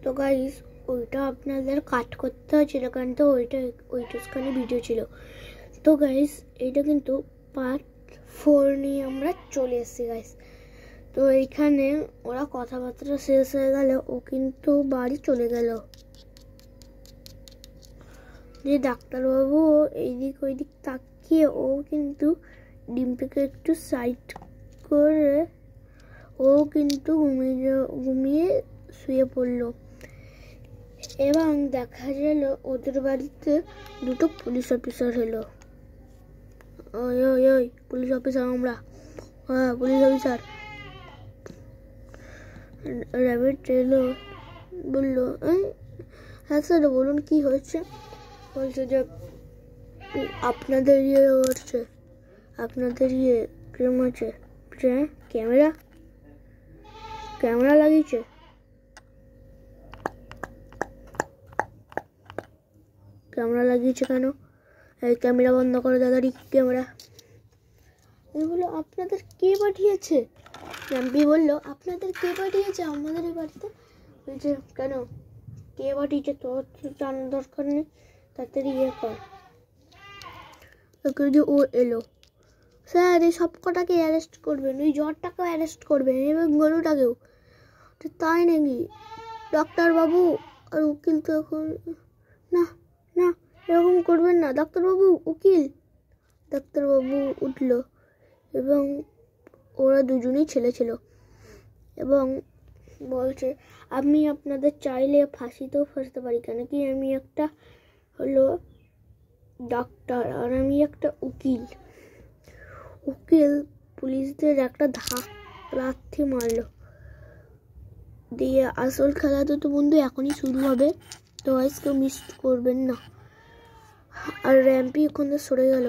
তো গাইস ওইটা আপনাদের কাট করতে হয়েছিল কারণ তো ওইটাখানে ভিডিও ছিল। তো গাইস এটা কিন্তু পার্ট 4 নিয়ে আমরা চলে এসেছি গাইস। তো এইখানে ওরা কথাবার্তা শেষ হয়ে গেল, ও কিন্তু বাড়ি চলে গেল। যে ডাক্তারবাবু এইদিক ওইদিক তাকিয়ে ও কিন্তু ডিম্পিকে একটু সাইড করে ও কিন্তু ঘুমিয়ে শুয়ে পড়ল। এবং দেখা গেল ওদের বাড়িতে দুটো পুলিশ অফিসার হলো। ওই ওই ওই পুলিশ অফিসার আমরা, হ্যাঁ পুলিশ অফিসার। র্যাবিট এলো, বললো হ্যাঁ স্যার বলুন কি হয়েছে। বলছে যে আপনাদের হচ্ছে, আপনাদের প্রেম আছে, ক্যামেরা লাগিয়েছে। ক্যামেরা লাগিয়েছে কেন? এই ক্যামেরা বন্ধ করো দাদারি, ক্যামেরা। বললো আপনাদের কে পাঠিয়েছে? র্যাম্পি বললো আপনাদের কে পাঠিয়েছে আমাদের এই বাড়িতে? বলছে কেন কে পাঠিয়েছে তোর জানার দরকার নেই, তাড়াতাড়ি কর। ও এলো, স্যার এই সব কটাকে অ্যারেস্ট করবেন, ওই জ্বরটাকেও অ্যারেস্ট করবেন এবং গরুটাকেও। তাই নাকি ডাক্তারবাবু? আর উকিল তো এখন না না এরকম করবেন না ডাক্তারবাবু, উকিল। ডাক্তারবাবু উঠল এবং ওরা দুজনেই ছেলে ছিল এবং বলছে আমি আপনাদের চাইলে ফাঁসিতেও ফাঁসতে পারি, কেন কি আমি একটা হলো ডাক্তার আর আমি একটা উকিল। উকিল পুলিশদের একটা লাথি মারলো দিয়ে আসল খেলা তো বন্ধু এখনই শুরু হবে, তো আজকে মিস করবেন না। আর র্যাম্পি ওখানে সরে গেল,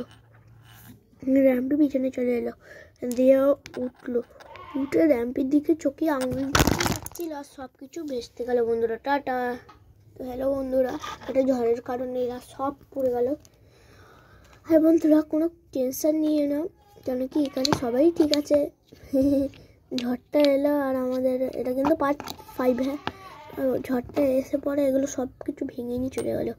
র্যাম্পি পিছনে চলে এলো দিয়ে উঠলো, উঠে র্যাম্পির দিকে চোখে আঙুল যাচ্ছিল আর সব কিছু ভেস্তে গেল বন্ধুরা। টাটা। তো হ্যালো বন্ধুরা, এটা ঝড়ের কারণে এরা সব পড়ে গেল। আর বন্ধুরা কোনো টেনশন নিয়ে না, কেন কি এখানে সবাই ঠিক আছে। ঝড়টা এলো আর আমাদের এটা কিন্তু পার্ট 5। হ্যাঁ ঝড়টা এসে পরে এগুলো সব কিছু ভেঙে নিয়ে চলে গেলো।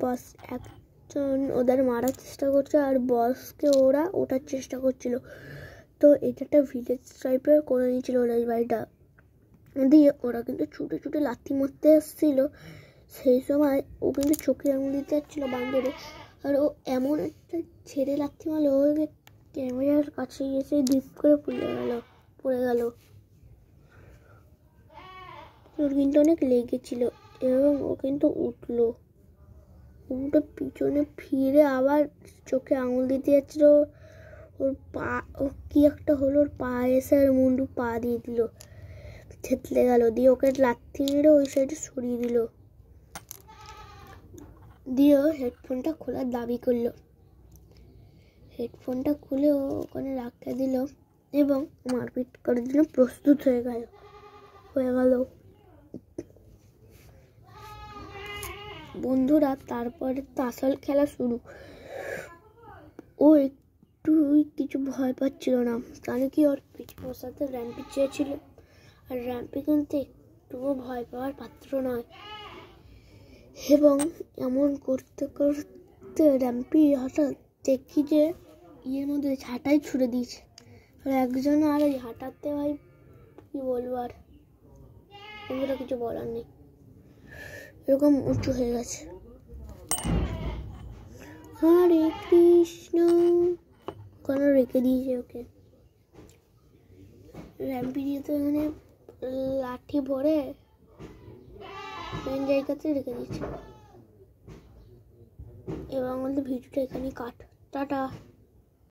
বস একজন ওদের মারার চেষ্টা করছে আর বসকে ওরা ওঠার চেষ্টা করছিল। তো এটা একটা ভিলেজ টাইপের করে নিয়েছিল ওরা এই বাড়িটা দিয়ে। ওরা কিন্তু ছুটে ছুটে লাথি মারতে এসেছিল, সেই সময় ও কিন্তু চোখে আঙুল দিতে যাচ্ছিলো বান্ধরে, আর ও এমন একটা ছেড়ে লাথি মারলো ওকে ক্যামেরার কাছে এসে ডিপ করে পড়ে গেল। ওর কিন্তু অনেক লেগেছিল এবং ও কিন্তু উঠলো, উঠে পিছনে ফিরে আবার চোখে আঙুল দিতে যাচ্ছিল। ওর পা ও কি একটা হলো, ওর পা এসে আর মুন্ডু পা দিয়ে দিল, থেতলে গেল দিয়ে ওকে লাথি মেরে ওই সাইডে সরিয়ে দিল দিয়ে হেডফোনটা খোলার দাবি করলো। হেডফোনটা খুলে ও ওখানে রাখতে দিল এবং মারপিট করার জন্য প্রস্তুত হয়ে গেল। বন্ধুরা তারপরে আসল খেলা শুরু। ও একটু কিছু ভয় পাচ্ছিল না, কারণ কি ওর পিছনের সাথে র্যাম্পি চেয়েছিল আর র্যাম্পি কিন্তু একটুও ভয় পাওয়ার পাত্র নয়। এবং এমন করতে করতে র্যাম্পি হঠাৎ দেখি যে ইয়ের মধ্যে ঝাঁটাই ছুড়ে দিয়েছে। আর একজন আর ওই হাঁটাতে ভাই কি বলবো, আর বন্ধুরা কিছু বলার নেই, এরকম উঁচু হয়ে গেছে। হরে কৃষ্ণ ওখানে রেখে দিয়েছে ওকে। র্যাম্পি দিয়ে তো এখানে লাঠি ভরে মেন জায়গাতে রেখে দিয়েছে। এবং আমাদের ভিডিওটা এখানেই কাট। টাটা।